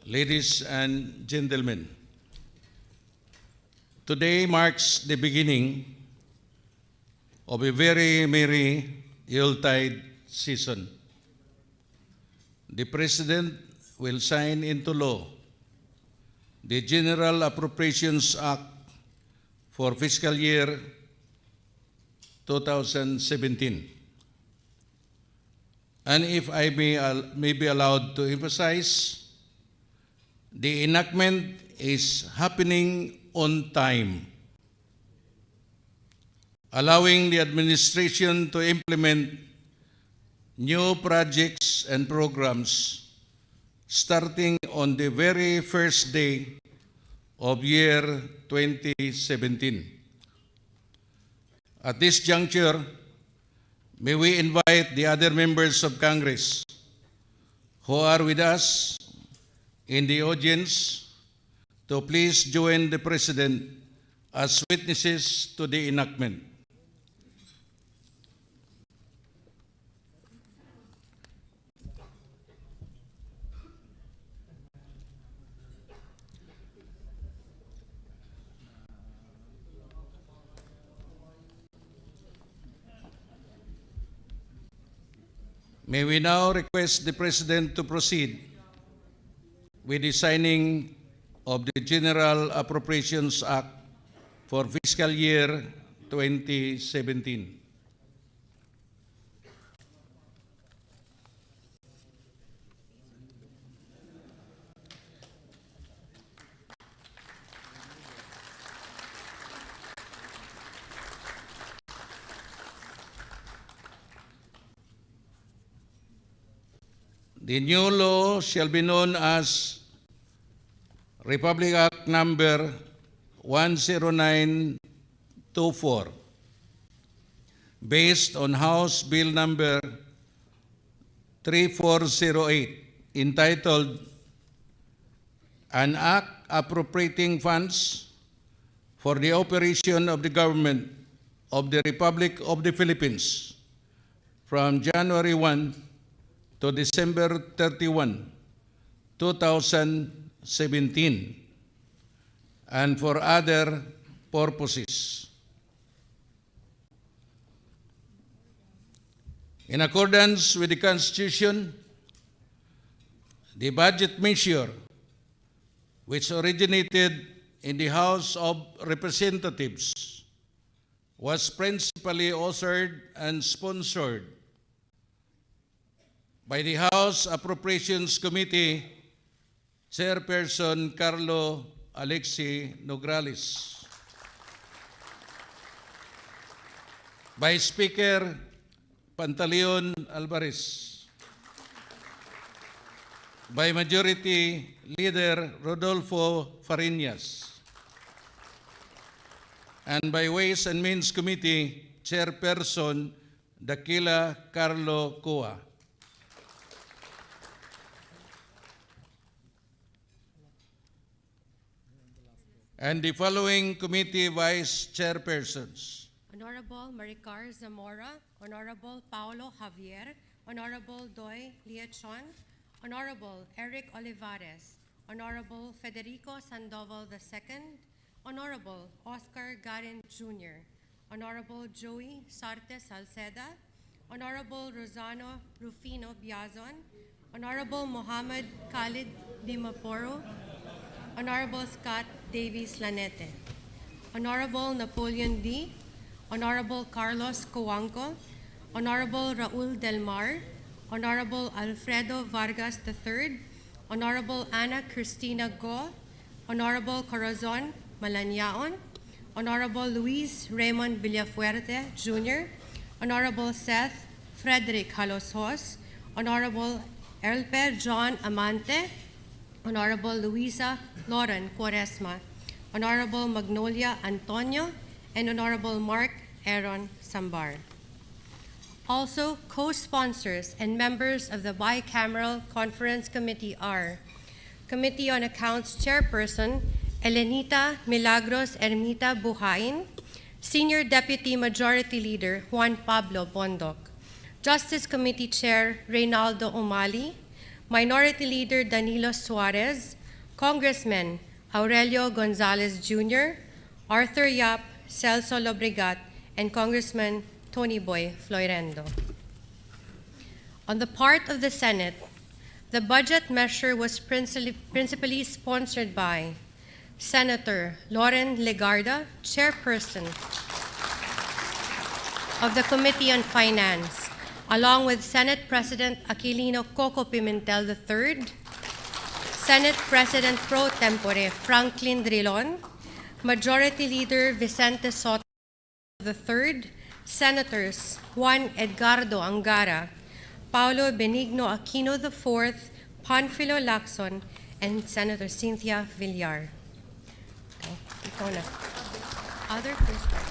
Ladies and gentlemen, today marks the beginning of a very merry Yuletide season. The President will sign into law the General Appropriations Act for fiscal year 2017. And if I may be allowed to emphasize, the enactment is happening on time, allowing the administration to implement new projects and programs starting on the very first day of year 2017. At this juncture, may we invite the other members of Congress who are with us in the audience to please join the President as witnesses to the enactment. May we now request the President to proceed with the signing of the General Appropriations Act for fiscal year 2017. The new law shall be known as Republic Act Number 10924, based on House Bill Number 3408, entitled An Act Appropriating Funds for the Operation of the Government of the Republic of the Philippines from January 1 to December 31, 2017, and for other purposes. In accordance with the Constitution, the budget measure, which originated in the House of Representatives, was principally authored and sponsored by the House Appropriations Committee Chairperson Carlo Alexi Nograles, by Speaker Pantaleon Alvarez, by Majority Leader Rodolfo Fariñas, and by Ways and Means Committee Chairperson Daquila Carlo Coa. And the following committee vice chairpersons: Honorable Maricar Zamora, Honorable Paulo Javier, Honorable Doy Liachon, Honorable Eric Olivares, Honorable Federico Sandoval II, Honorable Oscar Garin Jr., Honorable Joey Sarte Salceda, Honorable Rosano Rufino Biazon, Honorable Mohammed Khalid Dimaporo, Honorable Scott Davies Lanete, Honorable Napoleon D., Honorable Carlos Coanco, Honorable Raul Del Mar, Honorable Alfredo Vargas III, Honorable Ana Cristina Go, Honorable Corazon Malanyaon, Honorable Luis Raymond Villafuerte Jr., Honorable Seth Frederick Halosos, Honorable Elper John Amante, Honorable Luisa Lauren Quaresma, Honorable Magnolia Antonio, and Honorable Mark Aaron Sambar. Also, co-sponsors and members of the Bicameral Conference Committee are Committee on Accounts Chairperson Elenita Milagros Ermita Buhain, Senior Deputy Majority Leader Juan Pablo Bondoc, Justice Committee Chair Reynaldo Umali, Minority Leader Danilo Suarez, Congressman Aurelio Gonzalez Jr., Arthur Yap, Celso Lobregat, and Congressman Tony Boy Floyrendo. On the part of the Senate, the budget measure was principally sponsored by Senator Loren Legarda, Chairperson of the Committee on Finance, along with Senate President Aquilino Coco Pimentel III, Senate President Pro Tempore Franklin Drilon, Majority Leader Vicente Soto III, Senators Juan Edgardo Angara, Paulo Benigno Aquino IV, Panfilo Lacson, and Senator Cynthia Villar. Okay, ikaw na. Other perspectives.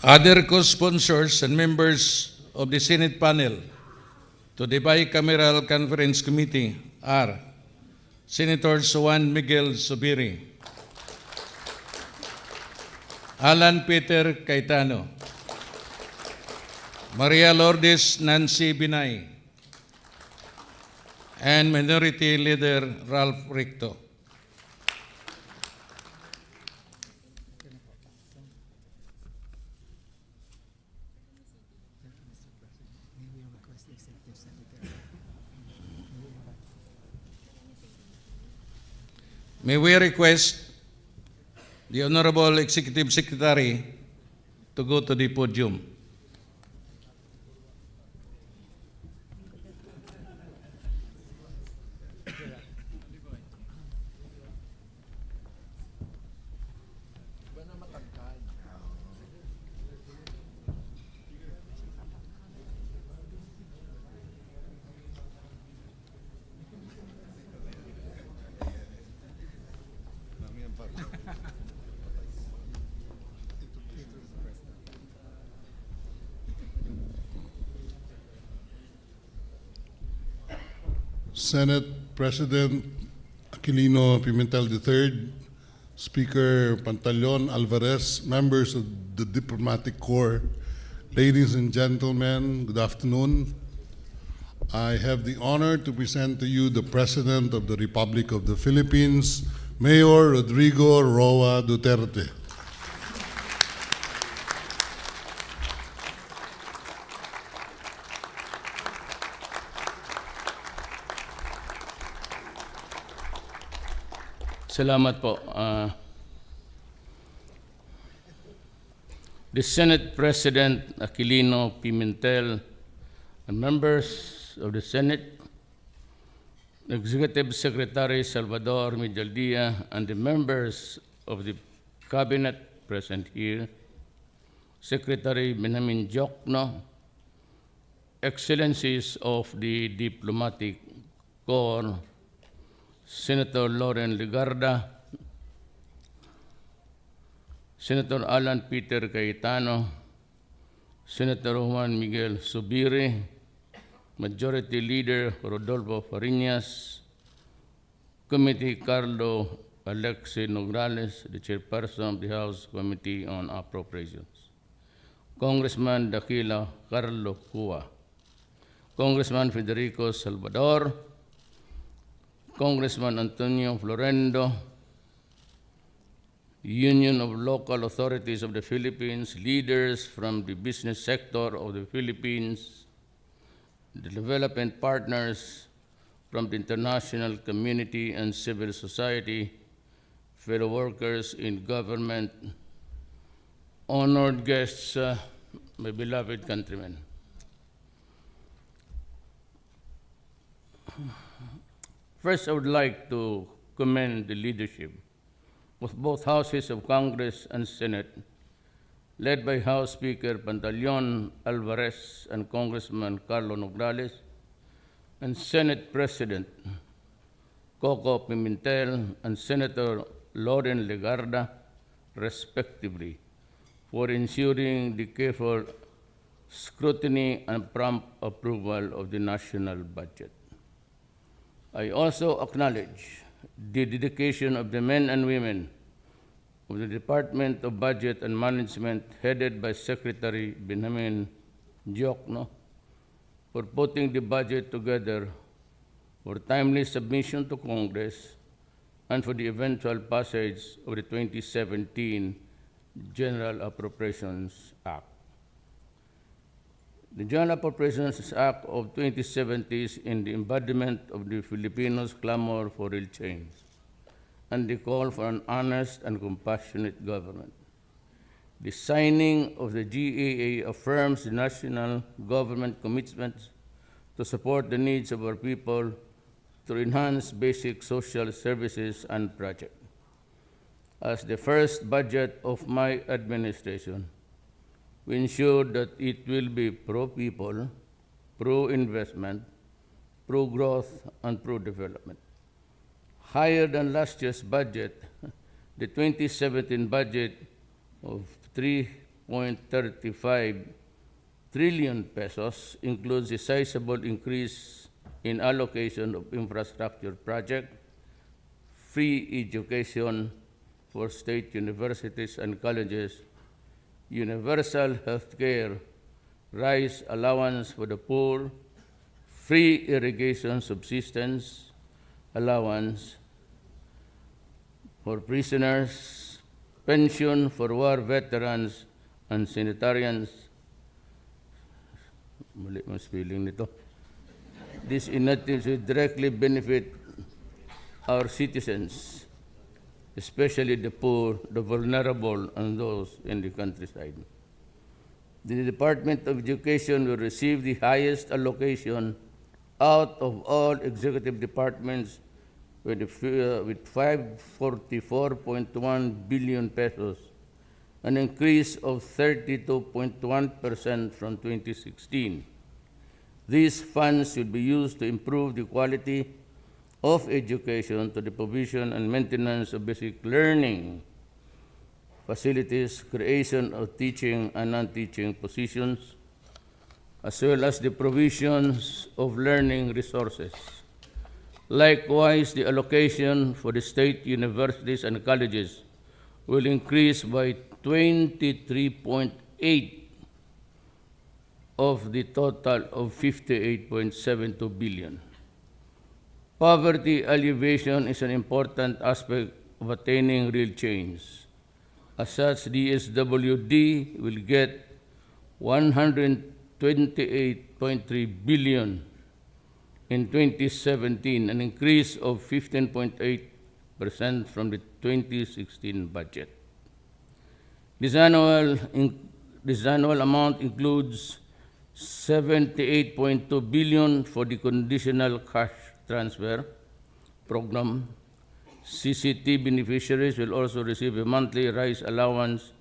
Other co-sponsors and members of the Senate panel to the Bicameral Conference Committee are Senators Juan Miguel Zubiri, Alan Peter Cayetano, Maria Lourdes Nancy Binay, and Minority Leader Ralph Ricto. May we request the Honorable Executive Secretary to go to the podium. Senate President Aquilino Pimentel III, Speaker Pantaleon Alvarez, members of the Diplomatic Corps, ladies and gentlemen, good afternoon. I have the honor to present to you the President of the Republic of the Philippines, Mayor Rodrigo Roa Duterte. Salamat po. The Senate President Aquilino Pimentel and members of the Senate, Executive Secretary Salvador Medialdia, and the members of the Cabinet present here, Secretary Benjamin Diokno, Excellencies of the Diplomatic Corps, Senator Loren Legarda, Senator Alan Peter Cayetano, Senator Juan Miguel Zubiri, Majority Leader Rodolfo Fariñas, Committee Carlo Alexi Nograles, the Chairperson of the House Committee on Appropriations, Congressman Daquila Carlo Cua, Congressman Federico Salvador, Congressman Antonio Florendo, Union of Local Authorities of the Philippines, leaders from the business sector of the Philippines, the development partners from the international community and civil society, fellow workers in government, honored guests, my beloved countrymen. First, I would like to commend the leadership of both houses of Congress and Senate, led by House Speaker Pantaleon Alvarez and Congressman Carlo Nograles, and Senate President Coco Pimentel and Senator Loren Legarda, respectively, for ensuring the careful scrutiny and prompt approval of the national budget. I also acknowledge the dedication of the men and women of the Department of Budget and Management, headed by Secretary Benjamin Diokno, for putting the budget together for timely submission to Congress and for the eventual passage of the 2017 General Appropriations Act. The General Appropriations Act of 2070 is in the embodiment of the Filipinos' clamor for real change and the call for an honest and compassionate government. The signing of the GAA affirms the national government commitment to support the needs of our people through enhanced basic social services and projects. As the first budget of my administration, we ensure that it will be pro-people, pro-investment, pro-growth, and pro-development. Higher than last year's budget, the 2017 budget of 3.35 trillion pesos includes a sizable increase in allocation of infrastructure projects, free education for state universities and colleges, universal health care, rice allowance for the poor, free irrigation subsistence allowance for prisoners, pension for war veterans and sanitarians. Mali ang spelling nito. These initiatives will directly benefit our citizens, especially the poor, the vulnerable, and those in the countryside. The Department of Education will receive the highest allocation out of all executive departments with 544.1 billion pesos, an increase of 32.1% from 2016. These funds should be used to improve the quality of education to the provision and maintenance of basic learning facilities, creation of teaching and non-teaching positions, as well as the provisions of learning resources. Likewise, the allocation for the state universities and colleges will increase by 23.8 of the total of 58.72 billion. Poverty alleviation is an important aspect of attaining real change. As such, DSWD will get 128.3 billion in 2017, an increase of 15.8% from the 2016 budget. This annual amount includes 78.2 billion for the conditional cash transfer program. CCT beneficiaries will also receive a monthly rice allowance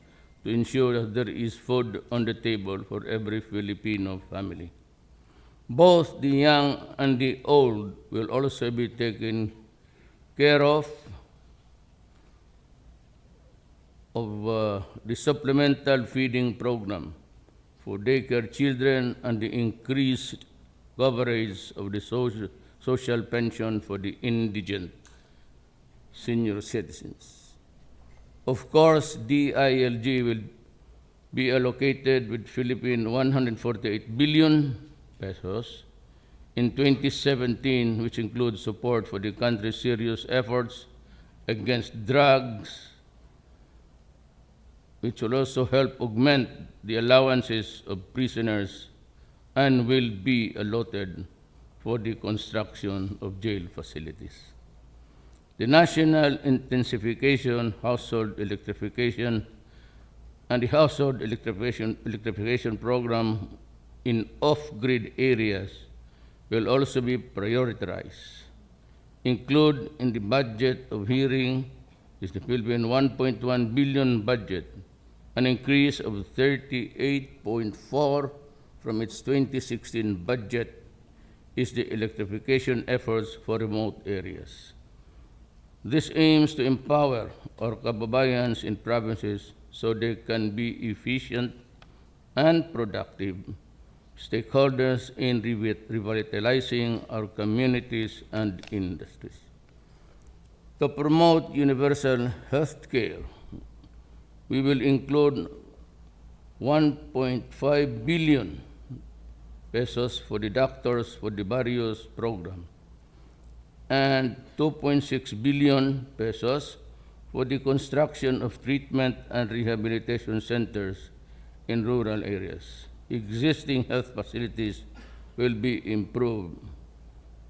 to ensure that there is food on the table for every Filipino family. Both the young and the old will also be taken care of the supplemental feeding program for daycare children and the increased coverage of the social pension for the indigent senior citizens. Of course, DILG will be allocated with Philippine 148 billion pesos in 2017, which includes support for the country's serious efforts against drugs, which will also help augment the allowances of prisoners and will be allotted for the construction of jail facilities. The National Intensification Household Electrification and the Household Electrification Program in off-grid areas will also be prioritized. Included in the budget of hearing is the Philippine 1.1 billion budget, an increase of 38.4 from its 2016 budget, is the electrification efforts for remote areas. This aims to empower our kababayans in provinces so they can be efficient and productive stakeholders in revitalizing our communities and industries. To promote universal health care, we will include 1.5 billion pesos for the doctors for the various programs. and 2.6 billion pesos for the construction of treatment and rehabilitation centers in rural areas. Existing health facilities will be improved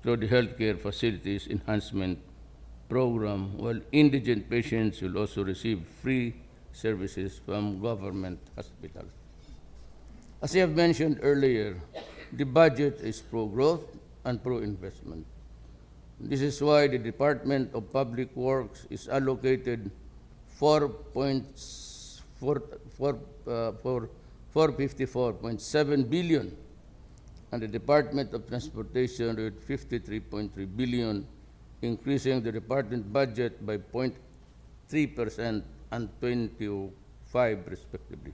through the Healthcare Facilities Enhancement Program, while indigent patients will also receive free services from government hospitals. As I have mentioned earlier, the budget is pro-growth and pro-investment. This is why the Department of Public Works is allocated 454.7 billion, and the Department of Transportation with 53.3 billion, increasing the department budget by 0.3% and 25% respectively.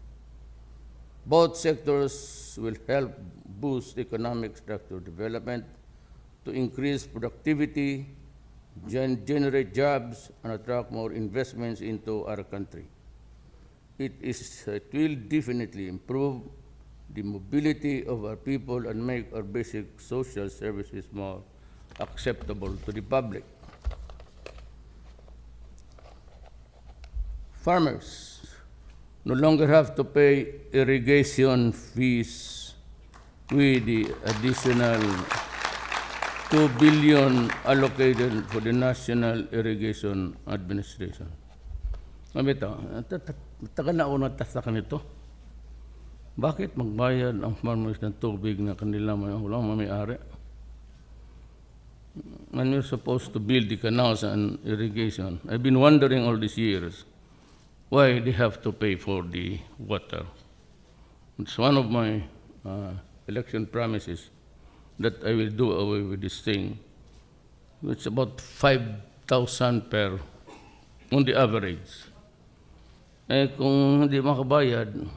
Both sectors will help boost economic structure development to increase productivity, generate jobs, and attract more investments into our country. It will definitely improve the mobility of our people and make our basic social services more acceptable to the public. Farmers no longer have to pay irrigation fees with the additional 2 billion allocated for the National Irrigation Administration. Ito, tagal na ako nagtataka nito. Bakit magbayad ang farmers ng tubig na kanila walang may-ari? When you're supposed to build the canals and irrigation, I've been wondering all these years why they have to pay for the water. It's one of my election promises that I will do away with this thing. It's about 5,000 per, on the average. Eh kung hindi makabayad,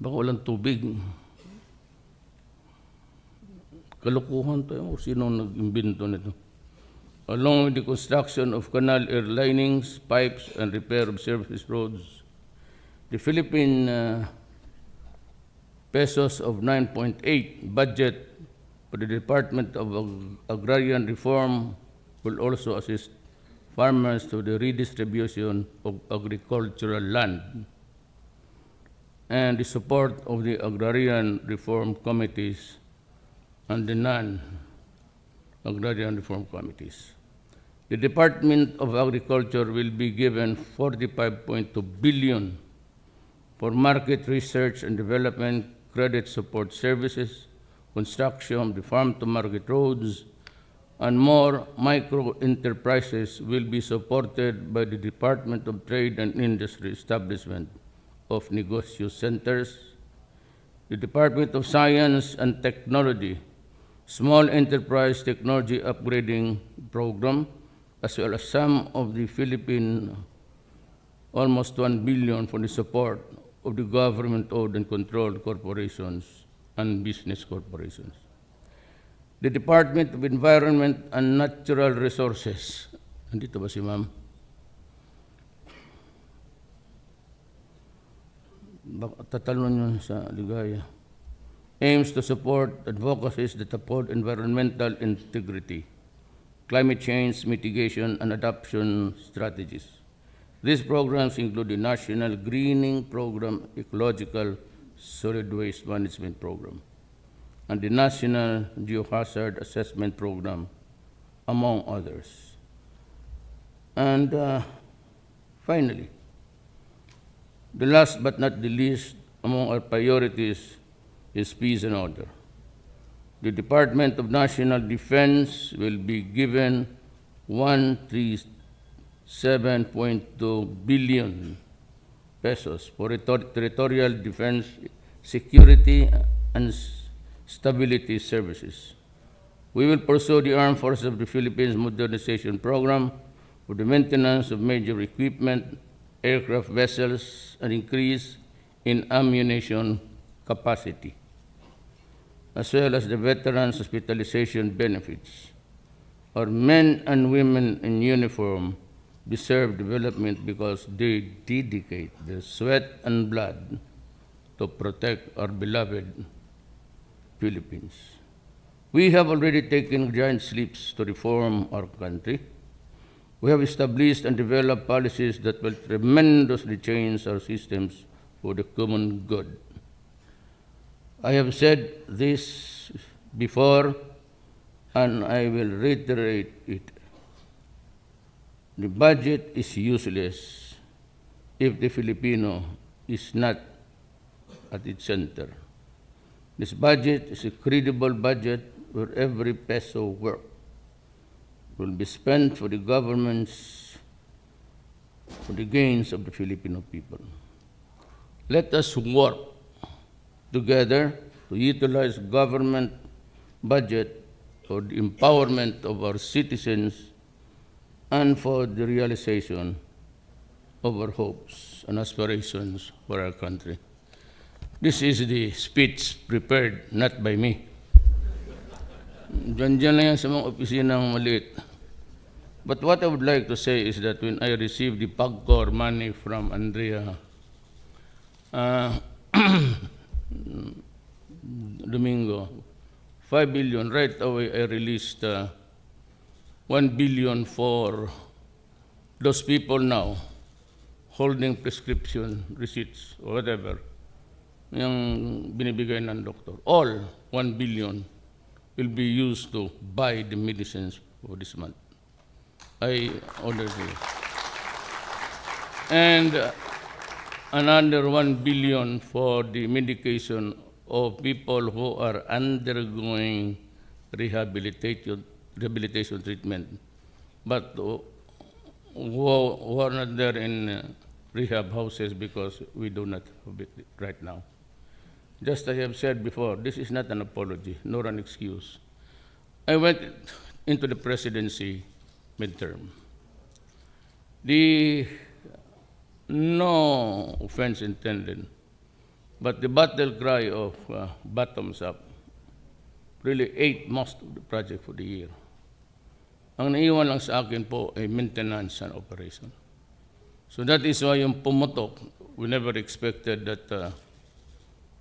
baka walang tubig. Kalukuhan to yung sino nag-imbento nito. Along with the construction of canal air linings, pipes, and repair of surface roads, the Philippine pesos of 9.8 budget for the Department of Agrarian Reform will also assist farmers to the redistribution of agricultural land and the support of the Agrarian Reform Committees and the non-Agrarian Reform Committees. The Department of Agriculture will be given 45.2 billion for market research and development, credit support services, construction of the farm-to-market roads, and more micro-enterprises will be supported by the Department of Trade and Industry establishment of negosyo centers, the Department of Science and Technology Small Enterprise Technology Upgrading Program, as well as some of the Philippine almost 1 billion for the support of the government-owned and controlled corporations and business corporations. The Department of Environment and Natural Resources, nandito ba si ma'am? Tatalon yun sa ligaya. Aims to support advocacies that uphold environmental integrity, climate change mitigation, and adaptation strategies. These programs include the National Greening Program, Ecological Solid Waste Management Program, and the National Geohazard Assessment Program, among others. And finally, the last but not the least among our priorities is peace and order. The Department of National Defense will be given 137.2 billion pesos for territorial defense, security, and stability services. We will pursue the Armed Forces of the Philippines Modernization Program for the maintenance of major equipment, aircraft vessels, and increase in ammunition capacity, as well as the veterans' hospitalization benefits. Our men and women in uniform deserve development because they dedicate their sweat and blood to protect our beloved Philippines. We have already taken giant leaps to reform our country. We have established and developed policies that will tremendously change our systems for the common good. I have said this before, and I will reiterate it. The budget is useless if the Filipino is not at its center. This budget is a credible budget where every peso worth will be spent for the governments, for the gains of the Filipino people. Let us work together to utilize government budget for the empowerment of our citizens and for the realization of our hopes and aspirations for our country. This is the speech prepared not by me. Diyan lang yan sa mga opisinang maliit. But what I would like to say is that when I received the PAGCOR money from Andrea Domingo, 5 billion, right away I released 1 billion for those people now holding prescription receipts or whatever, yung binibigay ng doktor. All 1 billion will be used to buy the medicines for this month. I ordered it. And another 1 billion for the medication of people who are undergoing rehabilitation treatment, but who are not there in rehab houses because we do not have it right now. Just as I have said before, this is not an apology nor an excuse. I went into the presidency midterm. No offense intended, but the battle cry of bottoms up really ate most of the project for the year. Ang naiwan lang sa akin po ay maintenance and operation. So that is why yung pumutok, we never expected that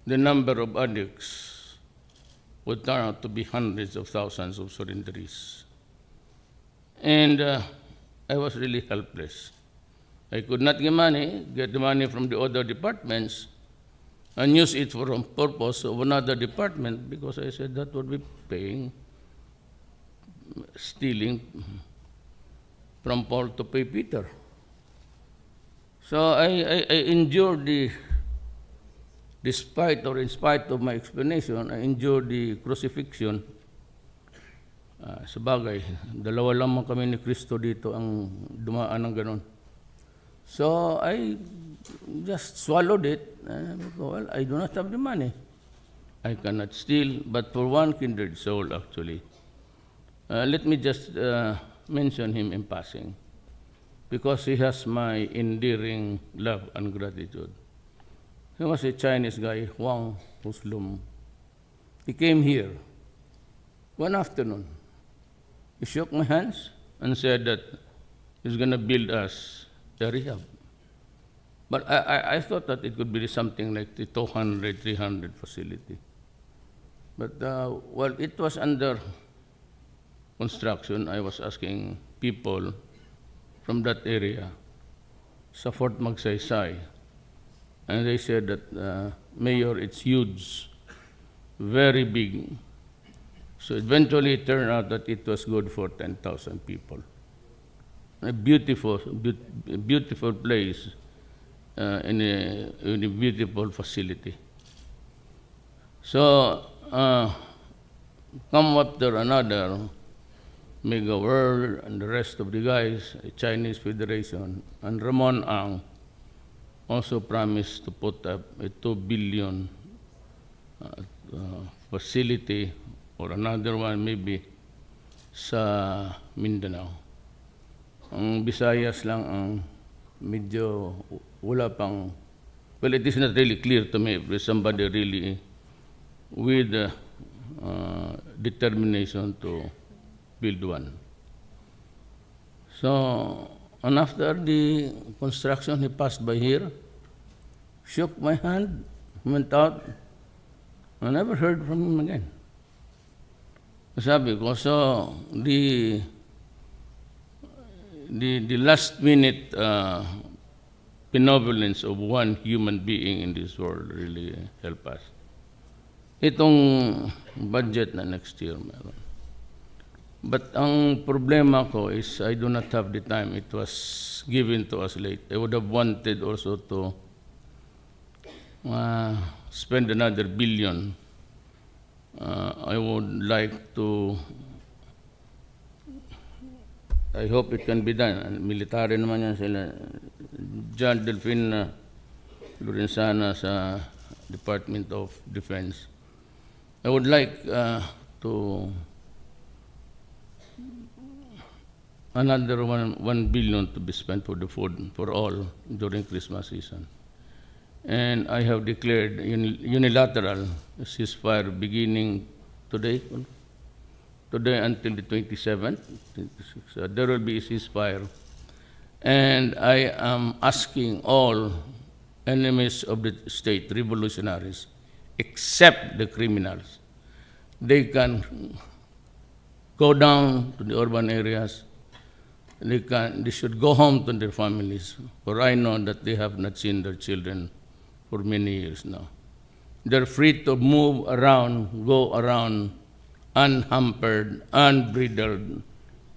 the number of addicts would turn out to be hundreds of thousands of surrenderies. And I was really helpless. I could not get the money from the other departments and use it for a purpose of another department because I said that would be stealing from Paul to pay Peter. So I endured despite or in spite of my explanation, I endured the crucifixion. Sa bagay, dalawa lamang kami ni Kristo dito ang dumaan ng ganon. So I just swallowed it. And I go, well, I do not have the money. I cannot steal, but for one kindred soul, actually. Let me just mention him in passing, because he has my endearing love and gratitude. He was a Chinese guy, Huang Huslum. He came here one afternoon. He shook my hands and said that he's going to build us a rehab. But I thought that it could be something like the 200, 300 facility. But while it was under construction, I was asking people from that area, sa Fort Magsaysay, and they said that, Mayor, it's huge, very big. So eventually it turned out that it was good for 10,000 people. A beautiful place in a beautiful facility. So, come after another, Mega World and the rest of the guys, the Chinese Federation, and Ramon Ang also promised to put up a 2 billion facility, or another one maybe, sa Mindanao. Ang Visayas lang ang medyo wala pang, well, it is not really clear to me if somebody really with determination to build one. So, and after the construction, he passed by here, shook my hand, went out, I never heard from him again. Sabi ko, so the last minute benevolence of one human being in this world really help us. Itong budget na next year meron. But ang problema ko is I do not have the time. It was given to us late. I would have wanted also to spend another billion. I would like to, I hope it can be done. Military naman yan sila. John Delphine Lorenzana sa Department of Defense. I would like to another 1 billion to be spent for the food for all during Christmas season. And I have declared unilateral ceasefire beginning today until the 27th. There will be a ceasefire. And I am asking all enemies of the state, revolutionaries, except the criminals. They can go down to the urban areas. They should go home to their families, for I know that they have not seen their children for many years now. They're free to move around, go around, unhampered, unbridled,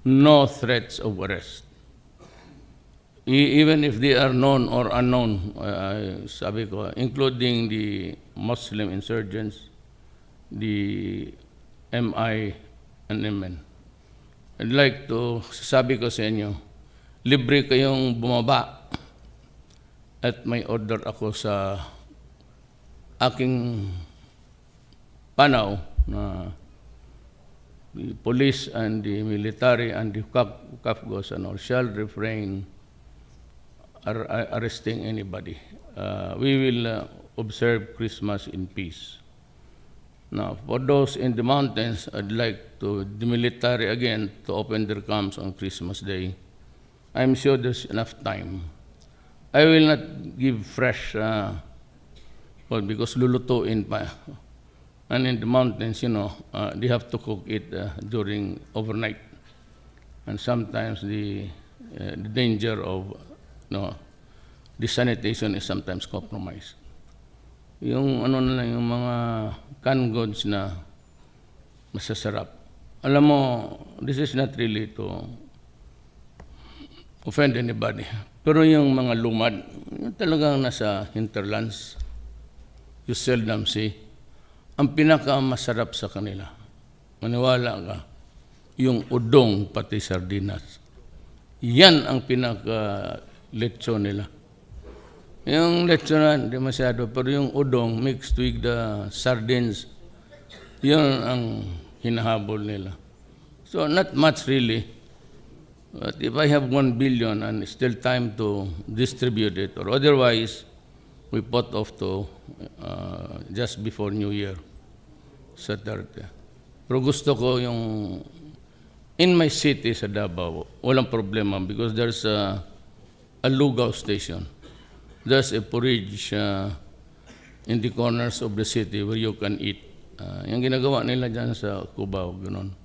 no threats of arrest. Even if they are known or unknown, sabi ko, including the Muslim insurgents, the MI and MN. I'd like to sabi ko sa inyo, libre kayong bumaba at may order ako sa aking panaw na the police and the military and the CAFGOs and all shall refrain arresting anybody. We will observe Christmas in peace. Now, for those in the mountains, I'd like to the military again to open their camps on Christmas Day. I'm sure there's enough time. I will not give fresh, because lulutuin pa. And in the mountains, they have to cook it during overnight. And sometimes the danger of the sanitation is sometimes compromised. Yung na lang, yung mga canned goods na masasarap. Alam mo, this is not really to offend anybody. Pero yung mga lumad, yung talagang nasa hinterlands, you seldom see. Ang pinakamasarap sa kanila, maniwala ka, yung udong pati sardinas. Yan ang pinaka-lechon nila. Yung lechon hindi masyado, pero yung udong mixed with the sardines, yun ang hinahabol nila. So not much really. But if I have 1 billion and still time to distribute it, or otherwise, we put off to just before New Year sa Duterte. Pero gusto ko yung in my city sa Davao, walang problema because there's a lugaw station. There's a porridge in the corners of the city where you can eat. Yung ginagawa nila dyan sa Cubao, gano'n.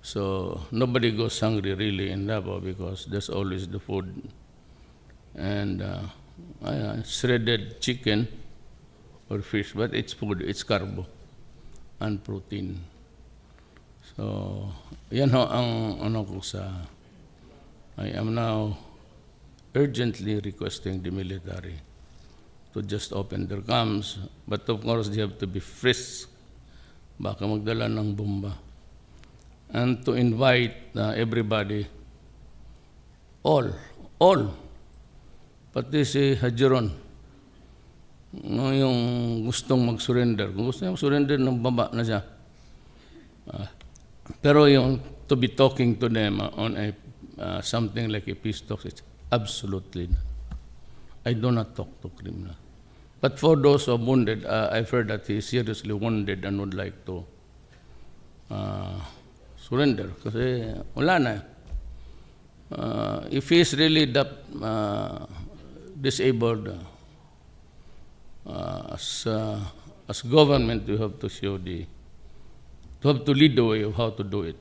So, nobody goes hungry really in Davao because there's always the food. And shredded chicken or fish, but it's food, it's carbo and protein. So, yan ho ang ko sa, I am now urgently requesting the military to just open their camps, but of course they have to be frisk, baka magdala ng bomba, and to invite everybody, all, pati si Hajeron, yung gustong mag-surrender. Kung gusto niya mag-surrender, ng baba na siya. Pero yung to be talking to them on a something like a peace talk, it's absolutely not. I do not talk to criminals. But for those who are wounded, I've heard that he is seriously wounded and would like to surrender. Kasi wala na. If he is really that disabled, as government, we have to show to have to lead the way of how to do it.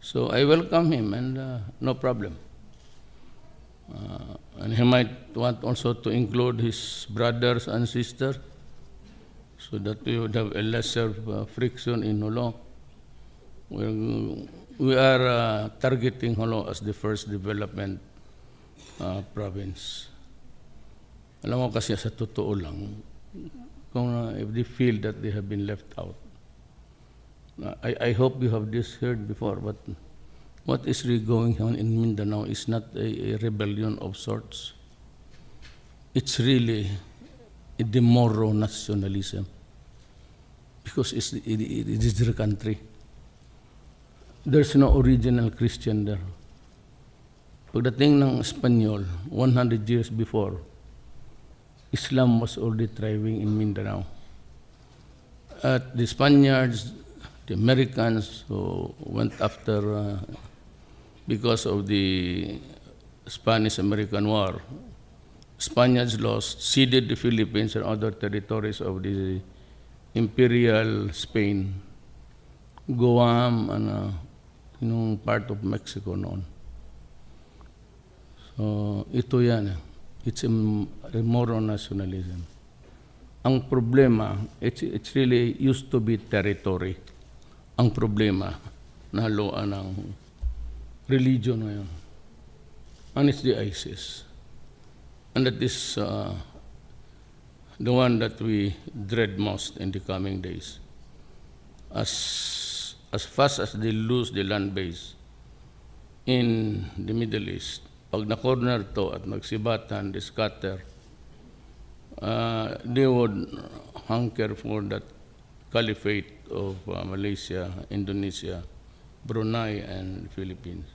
So I welcome him, and no problem. And he might want also to include his brothers and sisters, so that we would have a lesser friction in Holo. We are targeting Holo as the first development province. Alam mo kasi sa totoo lang, kung if they feel that they have been left out. I hope you have this heard before, but what is really going on in Mindanao is not a rebellion of sorts. It's really a demoro nationalism, because it is their country. There's no original Christian there. Pagdating ng Espanyol, 100 years before, Islam was already thriving in Mindanao. At the Spaniards, the Americans who went after, because of the Spanish-American War, Spaniards lost, ceded the Philippines and other territories of the Imperial Spain, Guam, and part of Mexico noon. So, ito yan. It's a moral nationalism. Ang problema, it's really used to be territory. Ang problema, nahaluan ng religion ngayon. And it's the ISIS. And that is the one that we dread most in the coming days. As fast as they lose the land base in the Middle East, pag na-corner to at nagsibatan, they scatter, they would hunker for that caliphate of Malaysia, Indonesia, Brunei, and Philippines,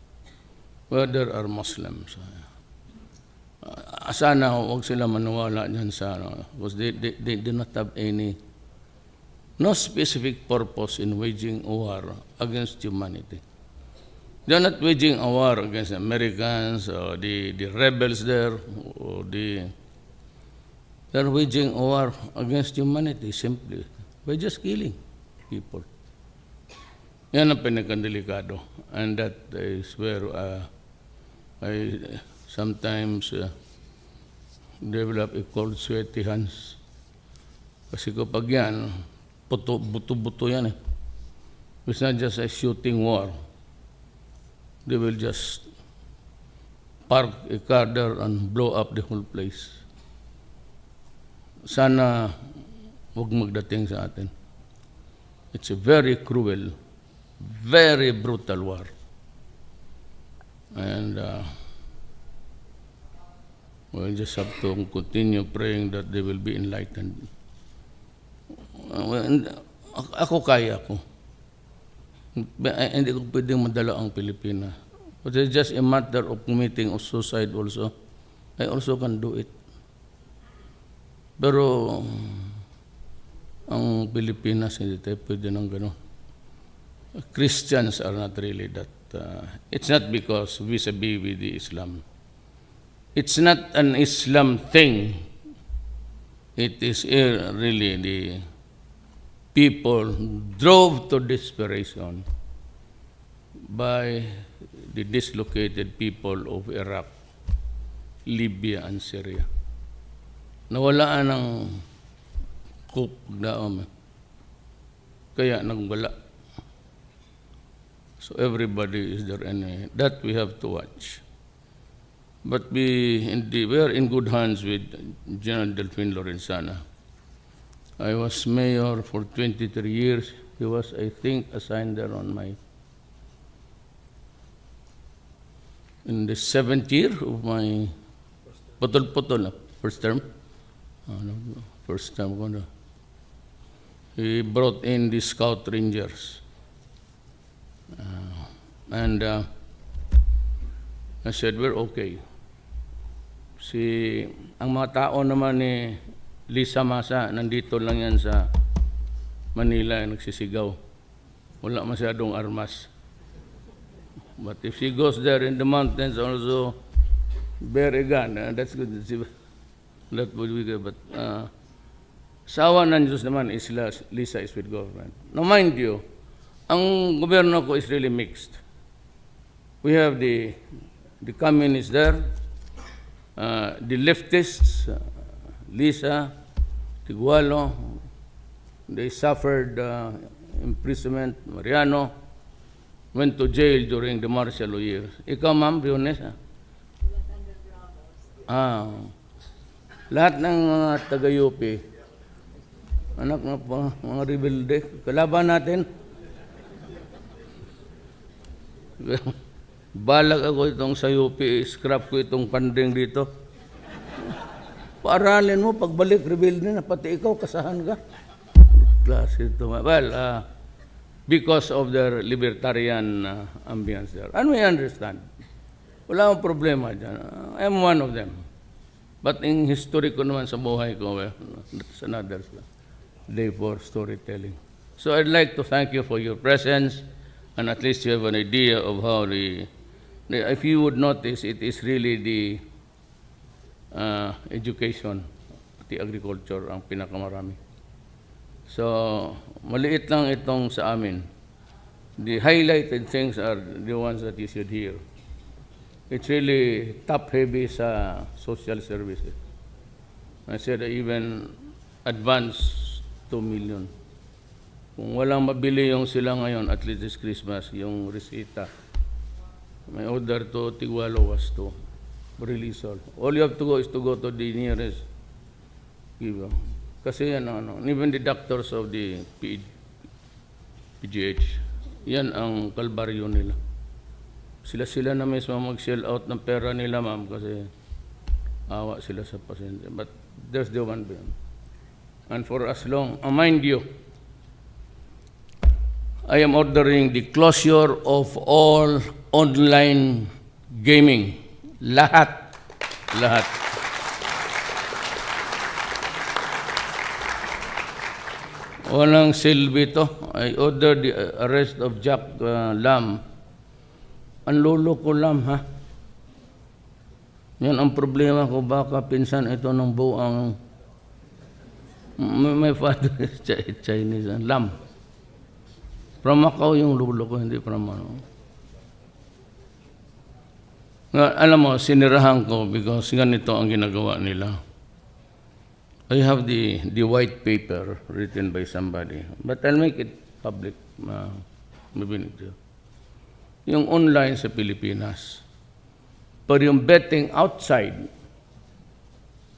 where there are Muslims. Sana huwag sila maniwala dyan sa, because they do not have no specific purpose in waging a war against humanity. They are not waging a war against Americans or the rebels there, or they are waging a war against humanity simply by just killing people. Yan ang pinakadelikado. And that is where I sometimes develop a cold sweaty hands. Kasi kapag yan, buto-buto yan eh. It's not just a shooting war. They will just park a car there and blow up the whole place. Sana huwag magdating sa atin. It's a very cruel, very brutal war. And we'll just have to continue praying that they will be enlightened. Ako kaya ko. Hindi ko pwedeng madala ang Pilipinas. But it's just a matter of committing of suicide also. I also can do it. Pero ang Pilipinas hindi tayo pwede ng gano'n. Christians are not really that. It's not because vis-a-vis with the Islam. It's not an Islam thing. It is really the people drove to desperation by the dislocated people of Iraq, Libya, and Syria. Nawalaan ng daom. Kaya nagwala. So everybody is their enemy. That we have to watch. But we are in good hands with General Delfin Lorenzana. I was mayor for 23 years. He was, I think, assigned there in the 7th year of my first term. First term. He brought in the Scout Rangers. And I said, we're okay. Ang mga tao naman ni Lisa Masa, nandito lang yan sa Manila, nagsisigaw. Wala masyadong armas. But if she goes there in the mountains also, bear a gun, that's good. That would be good. But sa awa ng Diyos naman, Lisa is with government. Now mind you, ang gobyerno ko is really mixed. We have the communists there, the leftists, Lisa, Tigualo, they suffered imprisonment. Mariano went to jail during the martial law years. Ikaw, ma'am, Briones, lahat ng mga taga-UP, anak na pa, mga rebelde, kalaban natin. Balag ako itong sa UP, scrap ko itong panding dito. Paaralin mo, pagbalik, rebelde na, pati ikaw, kasahan ka. Klase ito. Well, because of their libertarian ambience there. And we understand. Wala akong problema dyan. I'm one of them. But in history ko naman sa buhay ko, well, that's another day for storytelling. So I'd like to thank you for your presence, and at least you have an idea of how if you would notice, it is really the education, the agriculture ang pinakamarami. So, maliit lang itong sa amin. The highlighted things are the ones that you should hear. It's really top-heavy sa social services. I said even advance 2 million. Kung walang mabili yung sila ngayon, at least this Christmas, yung resita, my order to Tigualo was to release all you have to go is to go to the nearest giver. Kasi yan, even the doctors of the PGH, yan ang kalbaryo nila. Sila na mismo mag-sell out ng pera nila, ma'am, kasi awa sila sa pasyente. But there's the one beyond. And for as long, mind you, I am ordering the closure of all online gaming. Lahat. Walang silbi to. I ordered the arrest of Jack Lam. Ang lolo ko Lam, ha? Yan ang problema ko. Baka pinsan ito ng buang. My father is Chinese. Lam. From Macau yung lolo ko, hindi from ano. Alam mo, sinirahan ko because ganito ang ginagawa nila. I have the white paper written by somebody, but I'll make it public. Maybe yung online sa Pilipinas. Pero yung betting outside,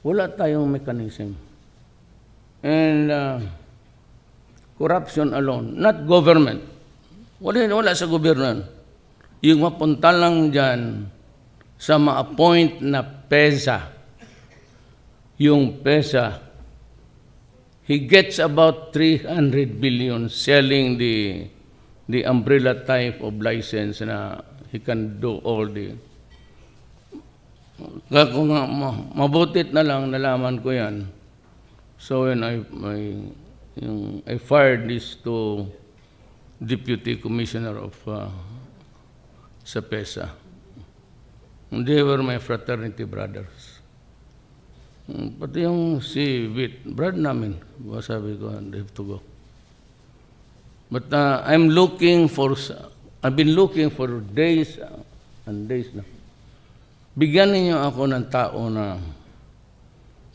wala tayong mechanism. And corruption alone, not government. Wala sa gobyerno. Yung mapunta lang dyan sa ma-appoint na PESA, yung PESA, he gets about 300 billion selling the umbrella type of license na he can do all the. Kung mabutit na lang, nalaman ko yan. So when I fired this to Deputy Commissioner of sa PESA. They were my fraternity brothers. Pati yung si Vit, brad namin, sabi ko, they have to go. But I've been looking for days and days na. Bigyan ninyo ako ng tao na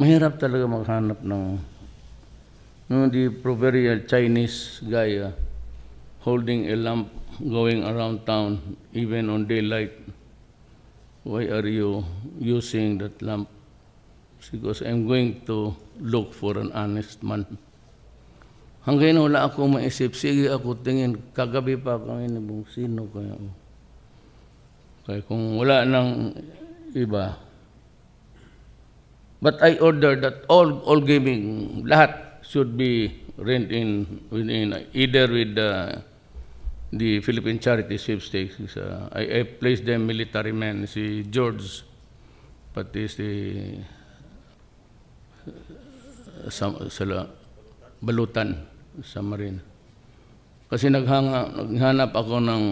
mahirap talaga maghanap ng the proverbial Chinese guy holding a lamp going around town even on daylight. Why are you using that lamp? Because I'm going to look for an honest man. Hanggang wala ako maisip, sige ako tingin, kagabi pa kami nabong sino kaya. Kaya kung wala nang iba. But I ordered that all gaming, lahat should be rent within either with the Philippine Charity Sweepstakes. I placed them military men, si George, pati si sa Balutan sa Marine. Kasi naghanap ako ng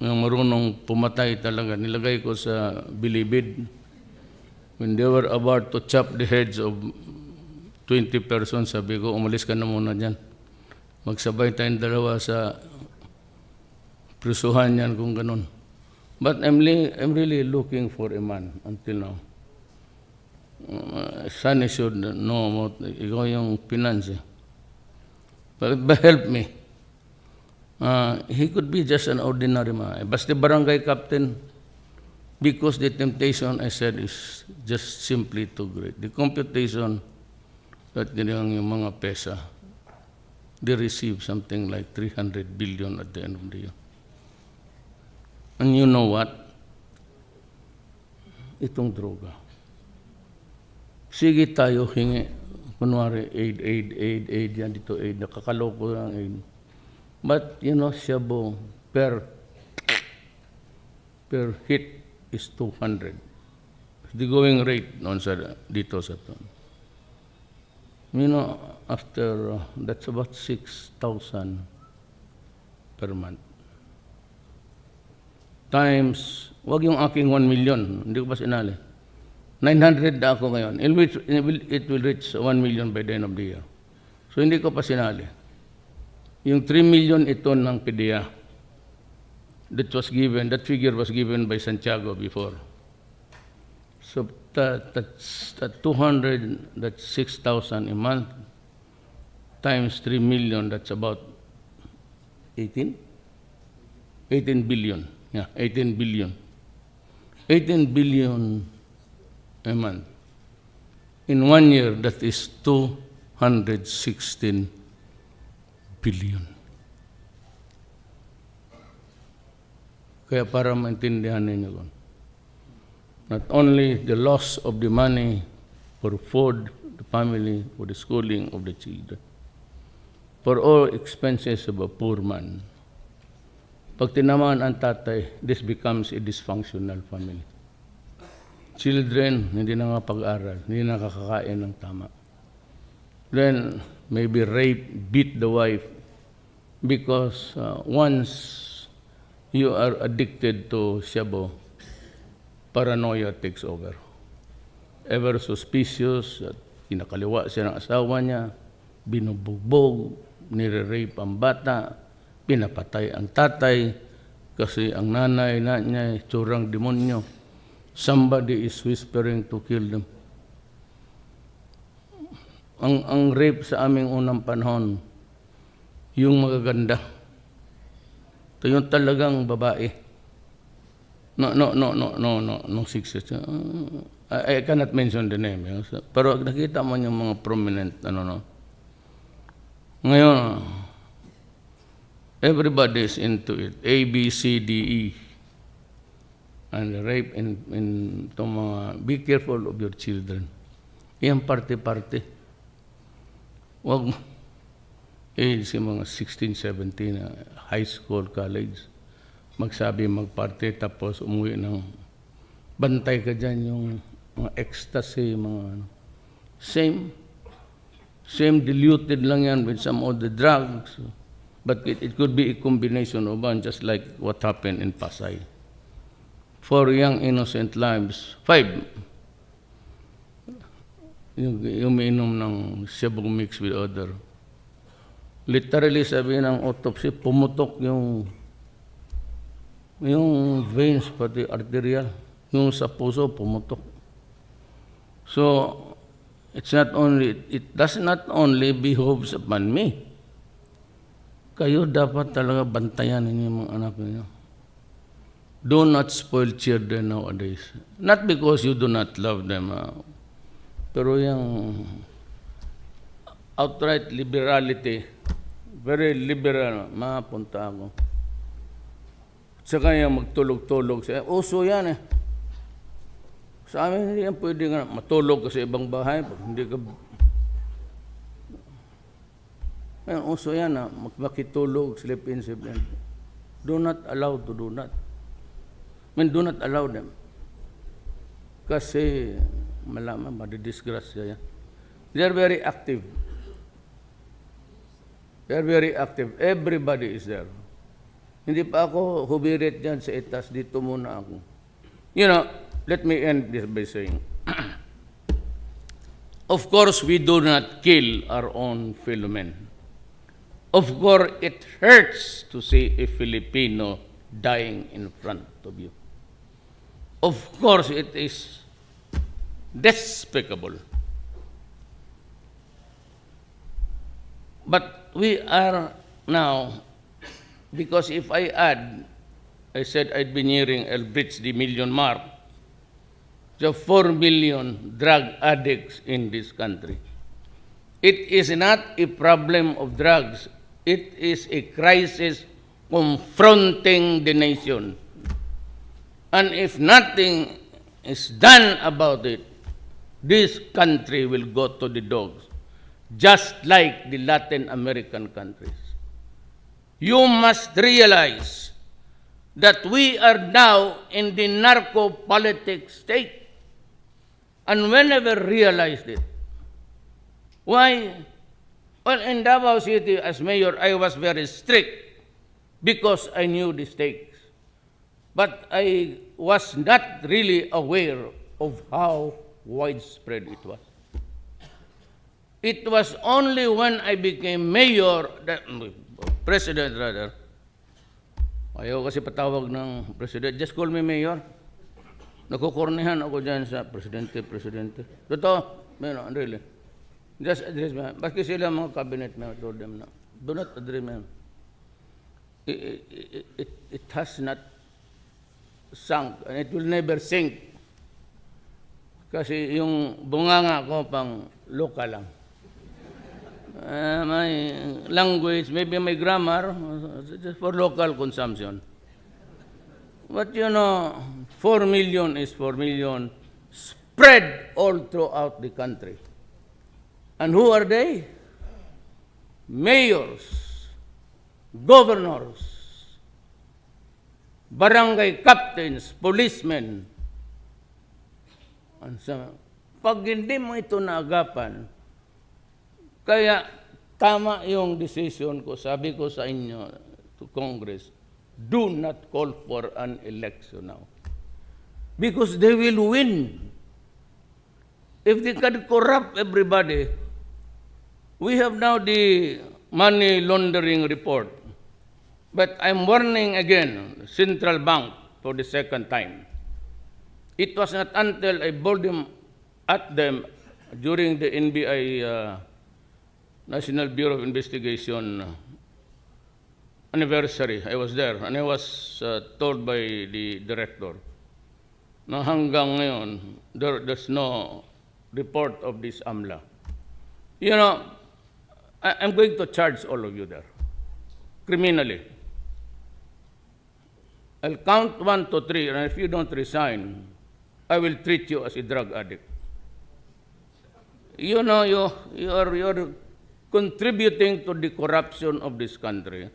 marunong pumatay talaga. Nilagay ko sa bilibid. When they were about to chop the heads of 20 persons, sabi ko, umalis ka na muna dyan. Magsabay tayong dalawa sa Prisuhan yan kung ganun. But I'm really looking for a man until now. Sonny should know about, ikaw yung finance eh. But help me. He could be just an ordinary man. Basta barangay captain, because the temptation, I said, is just simply too great. The computation that yung mga pesa, they receive something like 300 billion at the end of the year. And you know what? Itong droga. Sige tayo hingi. Kunwari, aid, yan dito aid. Nakakaloko lang aid. But, you know, Shabu, per hit is 200. The going rate noon sa dito sa to. You know, after, that's about 6,000 per month. Times, wag yung aking 1 million, hindi ko pa sinali. 900 na ako ngayon. It will reach 1 million by the end of the year. So, hindi ko pa sinali. Yung 3 million ito ng PDEA, that figure was given by Santiago before. So, that's 200, that's 6,000 a month, times 3 million, that's about 18 billion. Yeah, 18 billion. 18 billion a month. In 1 year, that is 216 billion. Kaya para maintindihan ninyo ko, not only the loss of the money for food, the family, for the schooling of the children, for all expenses of a poor man. Pag tinamaan ang tatay, this becomes a dysfunctional family. Children, hindi na nga pag-aral, hindi na nakakakain ng tama. Then, maybe rape, beat the wife, because once you are addicted to shabu, paranoia takes over. Ever suspicious, kinakaliwa siya ng asawa niya, binubugbog, nire-rape ang bata, pinapatay ang tatay, kasi ang nanay na niya tsurang demonyo. Somebody is whispering to kill them. Ang rape sa aming unang panahon, yung magaganda. Ito yung talagang babae. No, 6 years. I cannot mention the name. Pero nakita mo yung mga prominent, Ngayon, everybody is into it. A, B, C, D, E. And rape in itong mga, be careful of your children. Yan parte-parte. Huwag si mga 16, 17, high school, college, magsabi magparte tapos umuwi ng bantay ka dyan yung mga ecstasy, mga same diluted lang yan with some of the drugs. But it could be a combination of one, just like what happened in Pasay. 4 young innocent lives, 5, yung umiinom ng shabu mix with other. Literally, sabi ng autopsy, pumutok yung veins, pati arterial, yung sa puso, pumutok. So, it does not only behoves upon me. Kayo dapat talaga bantayan ninyo yung mga anak ninyo. Do not spoil children nowadays. Not because you do not love them, pero yung outright liberality, very liberal, mapunta ako. Saka yung magtulog-tulog siya. Uso yan eh. Sa amin, hindi yan pwede nga matulog ka sa ibang bahay. Pag hindi ka... Ngayon, uso yan na makitulog, sleep in. Do not allow to do that. Do not allow them. Kasi, malaman, madidisgrasya yan. They are very active. They are very active. Everybody is there. Hindi pa ako hubirit dyan sa itas, dito muna ako. Let me end this by saying, of course, we do not kill our own fellow men. Of course, it hurts to see a Filipino dying in front of you. Of course, it is despicable. But we are now, because if I add, I said I'd be nearing, I'll reach the million mark, the 4 million drug addicts in this country. It is not a problem of drugs. It is a crisis confronting the nation. And if nothing is done about it, this country will go to the dogs, just like the Latin American countries. You must realize that we are now in the narco-politic state. And we never realized it. Why? Well, in Davao City, as mayor, I was very strict because I knew the stakes. But I was not really aware of how widespread it was. It was only when I became mayor, president rather, ayaw kasi patawag ng president, just call me mayor. Nakukornihan ako dyan sa presidente. Totoo, really. Just address me. Bakit sila mga cabinet member told them na, do not address me. It has not sunk and it will never sink. Kasi yung bunganga ko pang local lang. My language, maybe my grammar, just for local consumption. But 4 million is 4 million spread all throughout the country. And who are they? Mayors, governors, barangay captains, policemen. And so, pag hindi mo ito naagapan, kaya tama yung decision ko, sabi ko sa inyo, to Congress, do not call for an election now. Because they will win. If they can corrupt everybody, we have now the money laundering report. But I'm warning again, Central Bank for the second time. It was not until I bowled them at them during the NBI National Bureau of Investigation anniversary. I was there and I was told by the director na hanggang ngayon there's no report of this AMLA. I'm going to charge all of you there criminally. I'll count 1 to 3, and if you don't resign, I will treat you as a drug addict. You are contributing to the corruption of this country.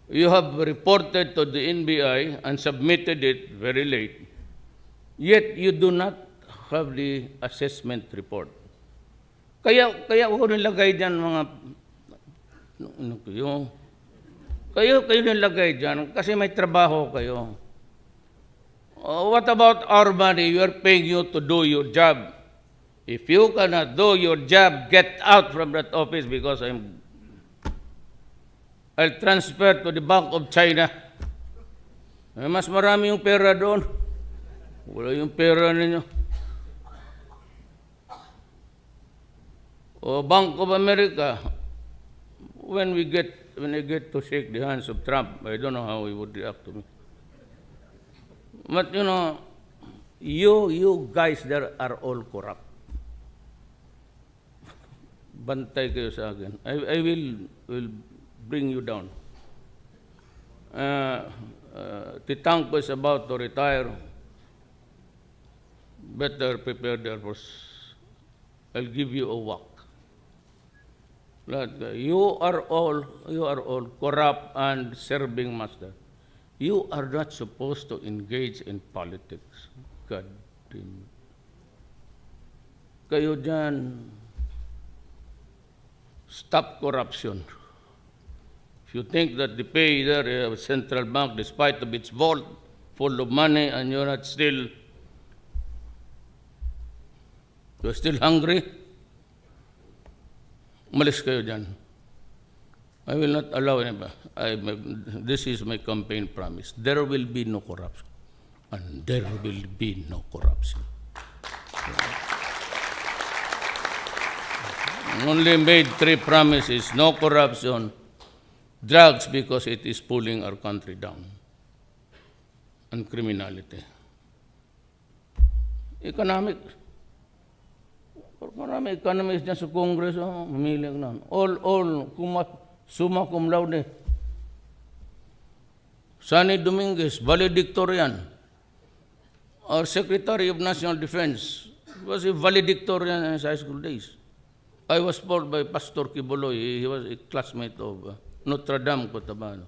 You have reported to the NBI and submitted it very late, yet you do not have the assessment report. Kaya ako nilagay dyan kayo nilagay dyan kasi may trabaho kayo. What about our money? We are paying you to do your job. If you cannot do your job, get out from that office because I'll transfer to the Bank of China. Mas marami yung pera doon. Wala yung pera ninyo. O Bank of America, when I get to shake the hands of Trump, I don't know how he would react to me. But you guys there are all corrupt. Bantay kayo sa akin. I will bring you down. Titangko is about to retire. Better prepare there for. I'll give you a whack. You are all corrupt and serving master. You are not supposed to engage in politics. God damn. Kayo dyan, stop corruption. If you think that the pay there of central bank, despite of its vault full of money, and you're still hungry, umalis kayo dyan. I will not allow anybody. This is my campaign promise. There will be no corruption. And there will be no corruption. Only made 3 promises: no corruption, drugs because it is pulling our country down, and criminality. Economic. Marami economists dyan sa Congress, mamili na. All, summa cum laude. Sunny Dominguez, valedictorian. Our Secretary of National Defense was a valedictorian in his high school days. I was told by Pastor Kiboloy, he was a classmate of Notre Dame, Cotabano.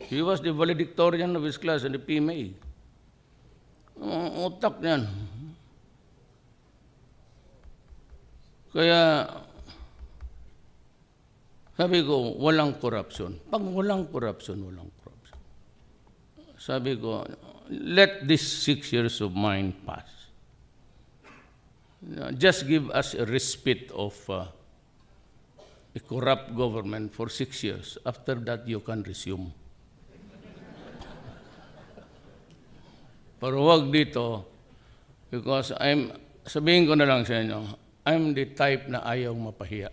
He was the valedictorian of his class in the PMA. Utak niyan. Kaya, sabi ko, walang corruption. Pag walang corruption, walang corruption. Sabi ko, let these 6 years of mine pass. Just give us a respite of a corrupt government for 6 years. After that, you can resume. Pero wag dito, because sabihin ko na lang sa inyo, I'm the type na ayaw mapahiya.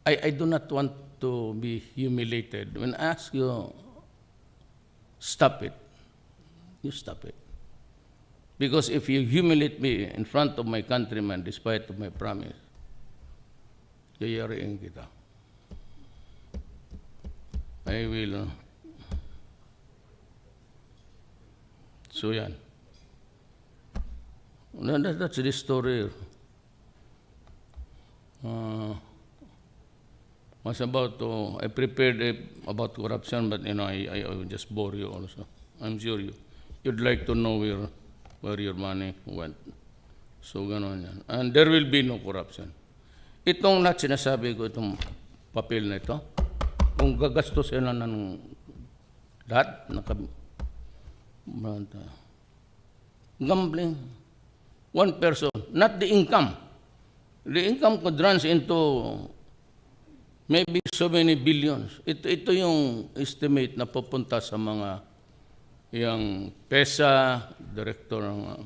I do not want to be humiliated. When I ask you, stop it. You stop it. Because if you humiliate me in front of my countrymen, despite of my promise, yayariin kita. I will. So yan. That's the story. Was about to, I prepared about corruption, but I will just bore you also. I'm sure you'd like to know where your money went. So ganon yan. And there will be no corruption. Itong sinasabi ko, itong papel na ito, kung gagastusin na ng lahat, gambling, one person, not the income. The income could run into maybe so many billions. Ito yung estimate na pupunta sa mga yung PESA, director ng...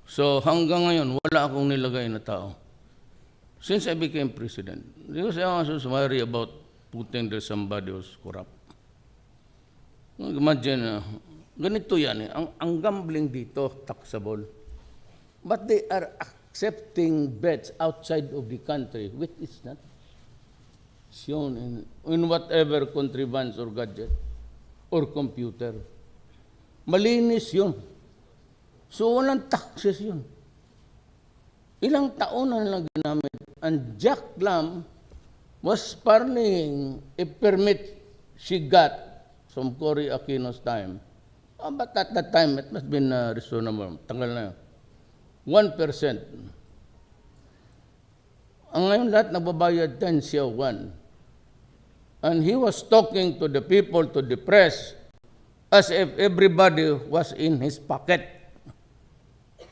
So hanggang ngayon, wala akong nilagay na tao. Since I became president, because I was worried about putting there somebody who's corrupt. Imagine, ganito yan eh. Ang gambling dito, taxable. But they are accepting bets outside of the country, which is not shown in whatever contrivance or gadget or computer. Malinis yun. So walang taxes yun. Ilang taon na nilang ginamit. And Jack Lam was parlaying a permit she got from Cory Aquino's time. But at that time, it must have been reasonable. Tanggal na yun. 1%. Ang ngayon lahat nagbabayad 10 siya 1. And he was talking to the people, to the press, as if everybody was in his pocket.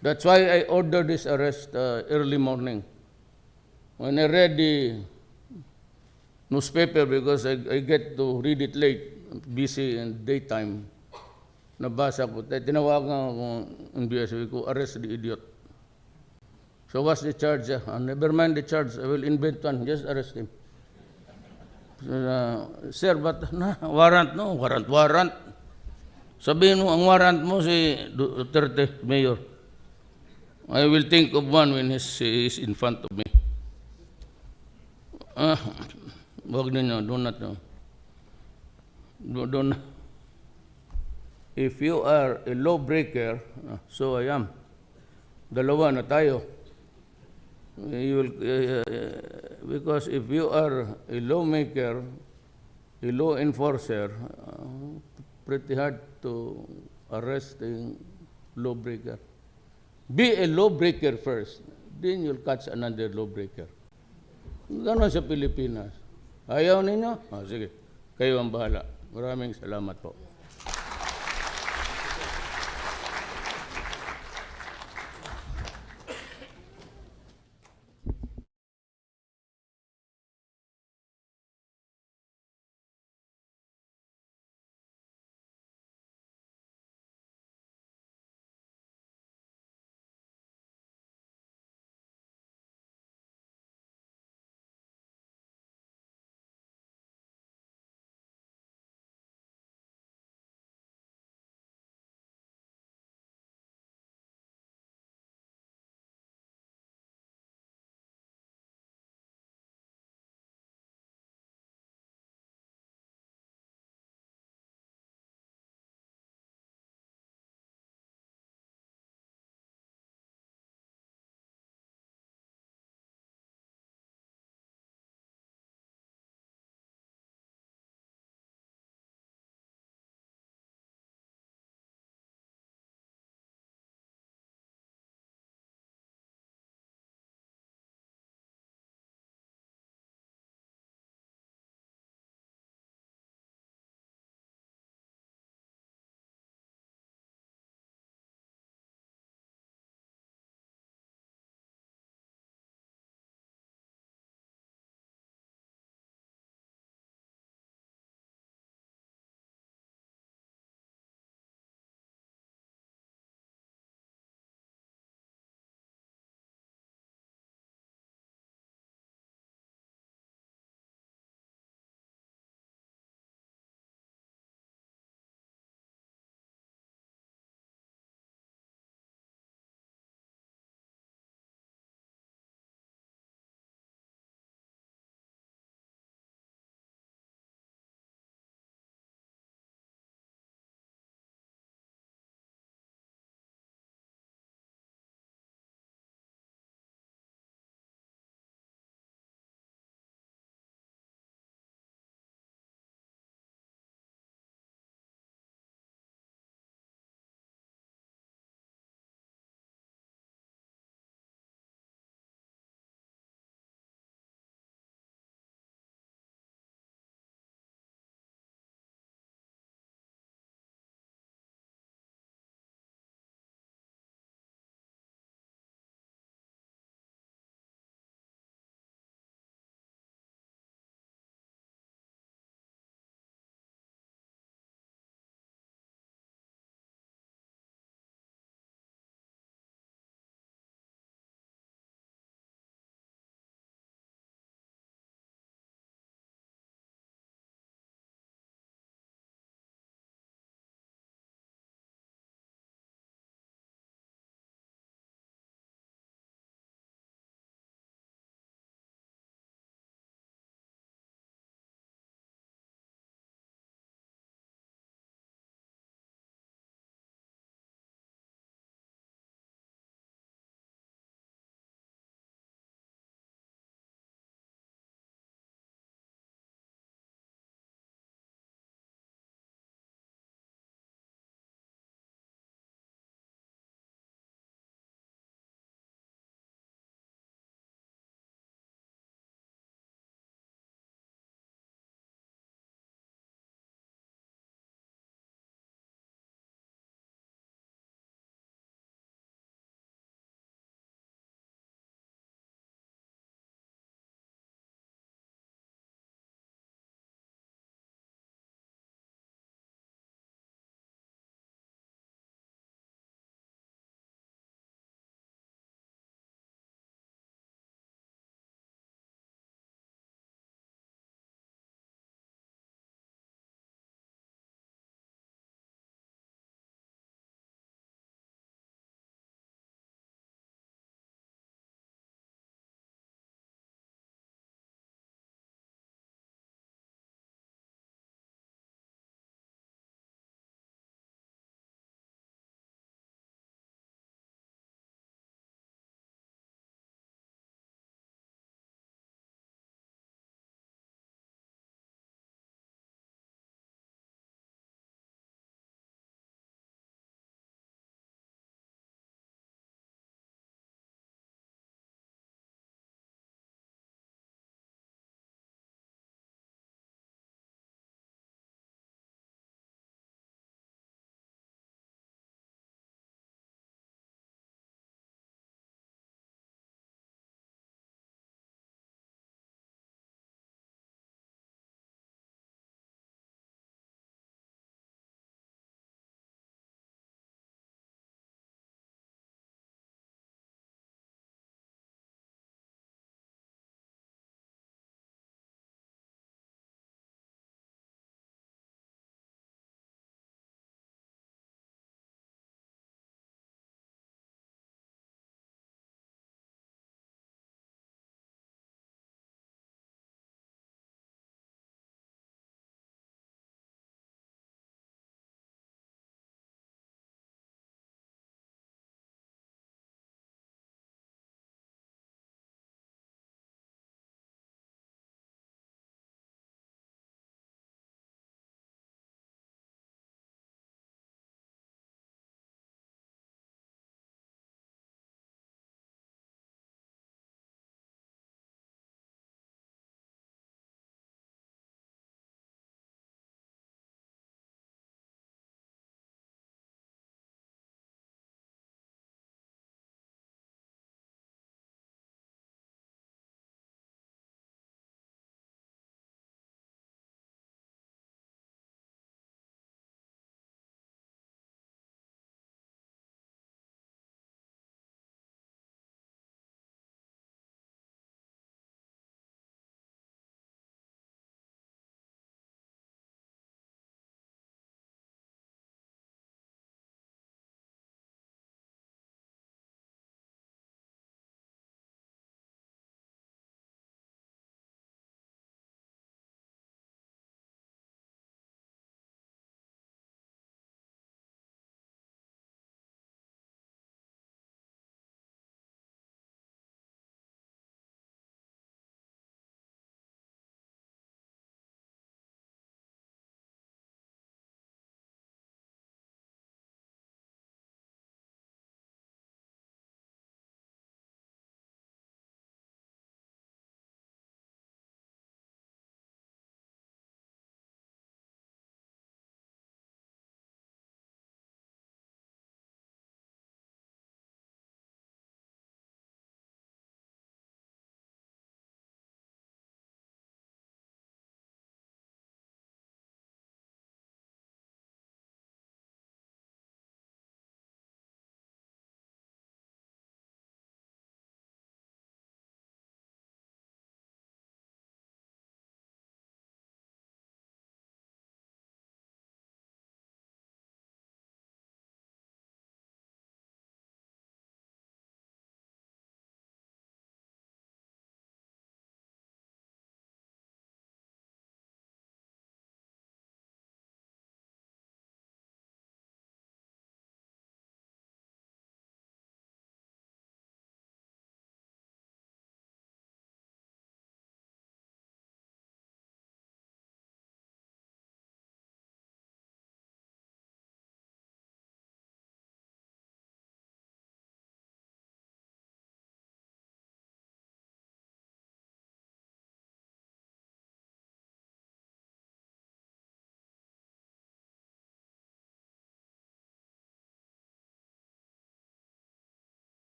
That's why I ordered this arrest early morning. When I read the newspaper, because I get to read it late, busy in daytime, nabasa ko, tinawagan ako ng BSB ko, arrest the idiot. So what's the charge? Never mind the charge, I will invent one, just arrest him. Sir, but warrant, no? Warrant. Sabihin mo, ang warrant mo si Duterte, Mayor. I will think of one when he is in front of me. Wag ninyo, do not. Don't. If you are a lawbreaker, so I am. Dalawa na tayo. You will, because if you are a lawmaker, a law enforcer, pretty hard to arrest a lawbreaker. Be a lawbreaker first, then you'll catch another lawbreaker. Ganon sa Pilipinas. Ayaw ninyo? Sige, kayo ang bahala. Maraming salamat po.